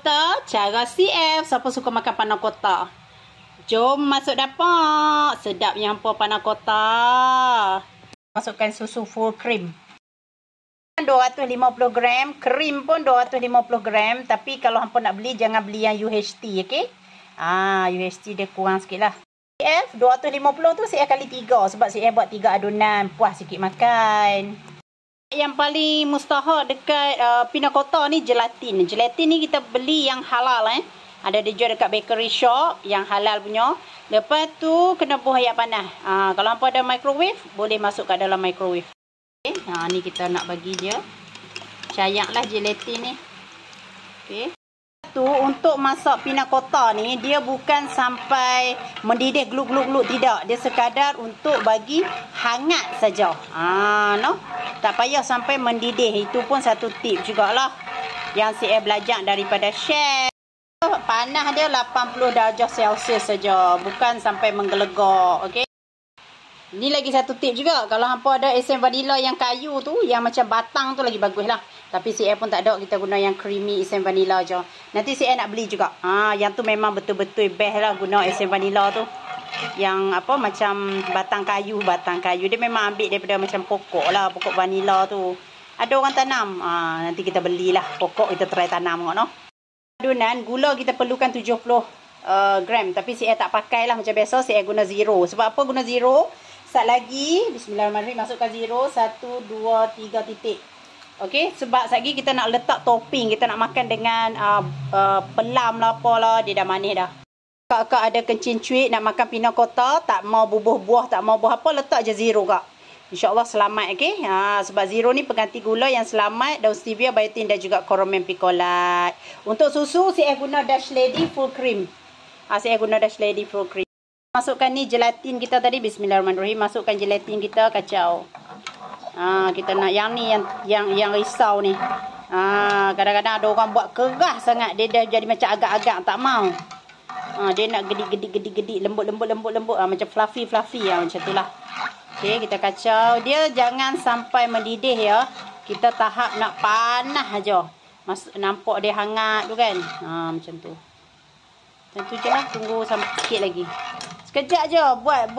kota, cara CF. Siapa suka makan panna kota? Jom masuk dapur. Sedapnya hampa panna kota. Masukkan susu full cream. 250 gram. Krim pun 250 gram. Tapi kalau hampa nak beli, jangan beli yang UHT, okey? UHT dia kurang sikit lah. CF 250 tu CF kali 3. Sebab CF buat 3 adunan. Puas sikit makan. Yang paling mustahak dekat panna cotta ni gelatin. Gelatin ni kita beli yang halal Ada dijual dekat bakery shop yang halal punya. Lepas tu kena buah air panas. Kalau hampa ada microwave, boleh masuk kat dalam microwave. Okay. Ni kita nak bagi dia. Cayaklah gelatin ni. Okey. Tu untuk masak panna cotta ni, dia bukan sampai mendidih gluk-gluk-gluk, tidak. Dia sekadar untuk bagi hangat saja. Tak payah sampai mendidih. Itu pun satu tip jugalah yang saya belajar daripada chef. Panas dia 80 darjah Celsius saja, bukan sampai menggelegak. Okey. Ni lagi satu tip juga. Kalau hampa ada esen vanila yang kayu tu, yang macam batang tu lagi bagus lah. Tapi CF pun tak ada, kita guna yang creamy esen vanila je. Nanti CF nak beli juga. Yang tu memang betul-betul best lah guna esen vanila tu. Yang apa macam batang kayu. Dia memang ambil daripada macam pokok lah, pokok vanila tu. Ada orang tanam. Nanti kita belilah pokok, kita try tanam kot no. Adunan gula kita perlukan 70 gram. Tapi CF tak pakai lah macam biasa, CF guna zero. Sebab apa guna zero? Sat lagi, bismillahirrahmanirrahim, masukkan zero, 1, 2, 3 titik. Okey, sebab sat lagi kita nak letak topping, kita nak makan dengan pelam lah apalah, dia dah manis dah. Kak ada kencing cuit nak makan panna cotta, tak mau bubuh buah, tak mau buah apa, letak je zero kak. InsyaAllah selamat, okey. Sebab zero ni pengganti gula yang selamat, daun stevia, biotin dan juga koromen picolat. Untuk susu, saya guna Dutch Lady full cream. Saya guna Dutch Lady full cream. Masukkan ni gelatin kita tadi, bismillahirrahmanirrahim. Masukkan gelatin kita, kacau. Kita nak yang ni, yang risau ni. Kadang-kadang ada orang buat keras sangat, dia dah jadi macam agak-agak tak mau. Dia nak gedik, lembut, macam fluffy macam tu lah. Okey, kita kacau. Dia jangan sampai mendidih ya. Kita tahap nak panas aja. Nampak dia hangat tu kan. Macam tu. Macam tu je lah, tunggu sampai sikit lagi. Sekejap je buat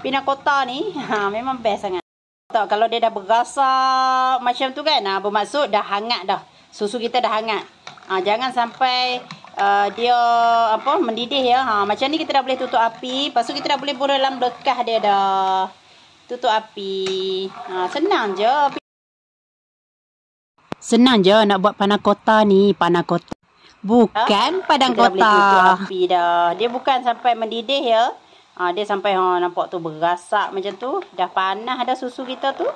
panna cotta ni. Memang best sangat. Kalau dia dah bergasak macam tu kan, bermaksud dah hangat dah. Susu kita dah hangat. Jangan sampai dia mendidih ya. Macam ni kita dah boleh tutup api. Lepas tu kita dah boleh buat dalam bekas dia dah. Tutup api. Senang je. Senang je nak buat panna cotta ni. Panna cotta. Bukan padang kota. Boleh tutup api dah. Dia bukan sampai mendidih ya. Dia sampai nampak tu berasak macam tu. Dah panas dah susu kita tu.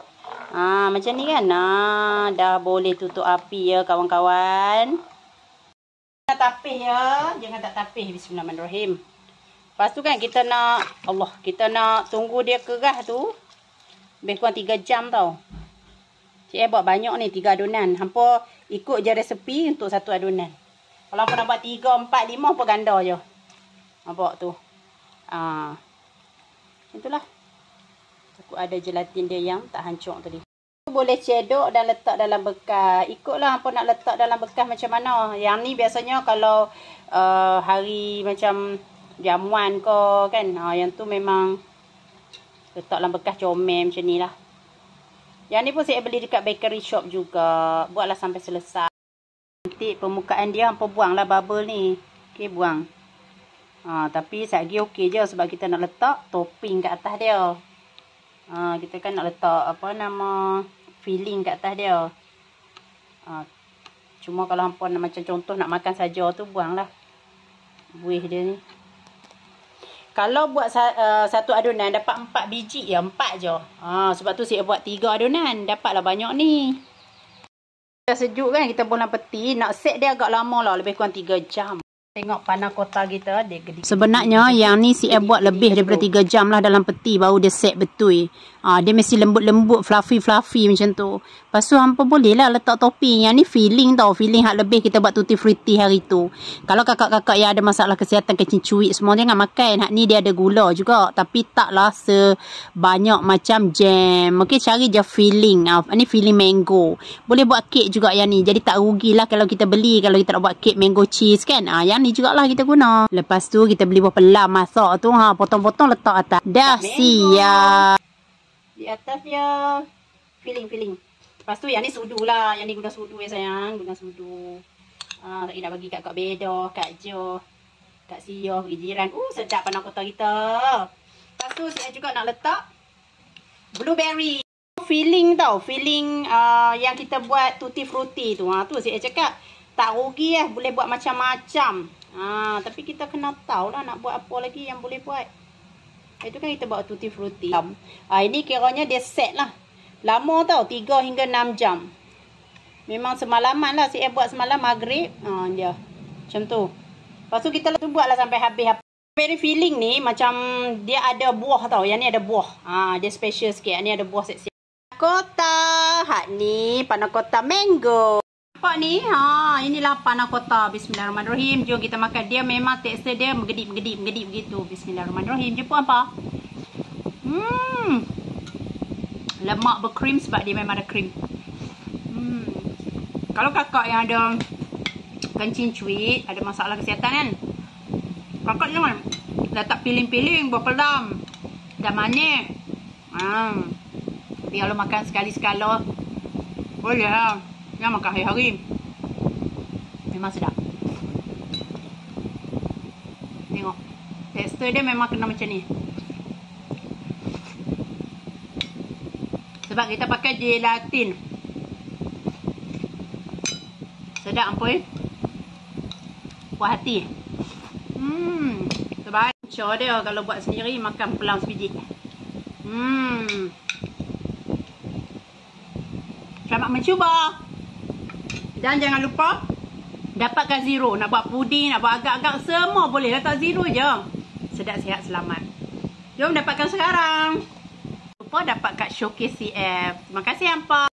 Macam ni kan. Dah boleh tutup api ya kawan-kawan. Jangan tapih ya. Jangan tak tapih. Bismillahirrahmanirrahim. Lepas tu kan kita nak kita nak tunggu dia keras tu. Lebih kurang 3 jam tau. Cik buat banyak ni 3 adunan. Hampa ikut je resepi untuk 1 adunan. Kalau apa nak buat 3, 4, 5 apa ganda je. Nampak tu. Itulah. Takut ada gelatin dia yang tak hancur tadi. Boleh cedok dan letak dalam bekas. Ikutlah apa nak letak dalam bekas macam mana. Yang ni biasanya kalau hari macam jamuan ke kan. Yang tu memang letak dalam bekas comel macam ni lah. Yang ni pun saya beli dekat bakery shop juga. Buatlah sampai selesai. Nanti permukaan dia hampa buanglah bubble ni. Okey, buang. Tapi satgi okey je sebab kita nak letak topping kat atas dia. Kita kan nak letak filling kat atas dia. Cuma kalau hampa nak macam contoh nak makan saja tu buanglah buih dia ni. Kalau buat satu adunan dapat 4 biji ya, 4 je. Sebab tu saya buat 3 adunan, dapatlah banyak ni. Dah sejuk kan, kita bola peti, nak set dia agak lama lah, lebih kurang 3 jam. Tengok panna cotta kita dia gede. Sebenarnya yang ni CF buat lebih daripada 3 jam lah dalam peti baru dia set betul. Dia mesti lembut-lembut, fluffy macam tu. Lepas tu hampa boleh lah letak topping. Yang ni filling tau. Filling hak lebih kita buat tutti frutti hari tu. Kalau kakak-kakak yang ada masalah kesihatan, kencing cuit semua, jangan makan. Hak ni dia ada gula juga. Tapi taklah sebanyak macam jam. Okey, cari je filling. Ni filling mango. Boleh buat kek juga yang ni. Jadi tak rugilah kalau kita beli. Kalau kita nak buat kek mango cheese kan. Yang ni jugalah kita guna. Lepas tu kita beli buah pelam masak tu. Potong-potong letak atas. Dah siap. Di atas dia filling. Lepas tu yang ni sudu lah. Yang ni guna sudu ya sayang. Guna sudu. Tak nak bagi kat Kak Bedah, Kak Jo, Kak Sia, pergi jiran. Sedap panna cotta kita. Lepas tu saya juga nak letak blueberry. Filling tau. Filling yang kita buat tutti frutti tu. Tu saya cakap. Tak rugi lah. Boleh buat macam-macam. Tapi kita kena tahu lah nak buat apa lagi yang boleh buat. Itu kan kita buat tutti frutti. Ini kiranya dia set lah. Lama tau. 3 hingga 6 jam. Memang semalaman lah. Saya buat semalam maghrib. Dia. Macam tu. Lepas tu kita buat lah sampai habis. Very filling ni macam dia ada buah tau. Yang ni ada buah. Dia special sikit. Ni ada buah seksi. Cotta. Hak ni panna cotta mango. Nampak ni? Inilah panna cotta. Bismillahirrahmanirrahim. Jom kita makan. Dia memang tekstur dia menggedip begitu. Bismillahirrahmanirrahim. Jumpa apa? Lemak berkrim sebab dia memang ada krim. Kalau kakak yang ada kencing cuit, ada masalah kesihatan kan, kakak jangan letak piling-piling buah pelam. Dah manis. Tapi kalau makan sekali-sekala boleh lah. Jangan makan hari-hari. Memang sedap. Tengok. Tekstur dia memang kena macam ni. Sebab kita pakai gelatin. Sedap ampun. Puas hati. Sebab cara dia kalau buat sendiri makan pelam sebiji. Selamat mencuba. Dan jangan lupa dapatkan zero. Nak buat puding, nak buat agak-agak semua boleh. Letak zero je. Sedap, sihat, selamat. Jom dapatkan sekarang. Lupa dapat kat Showcase CF. Terima kasih hampa.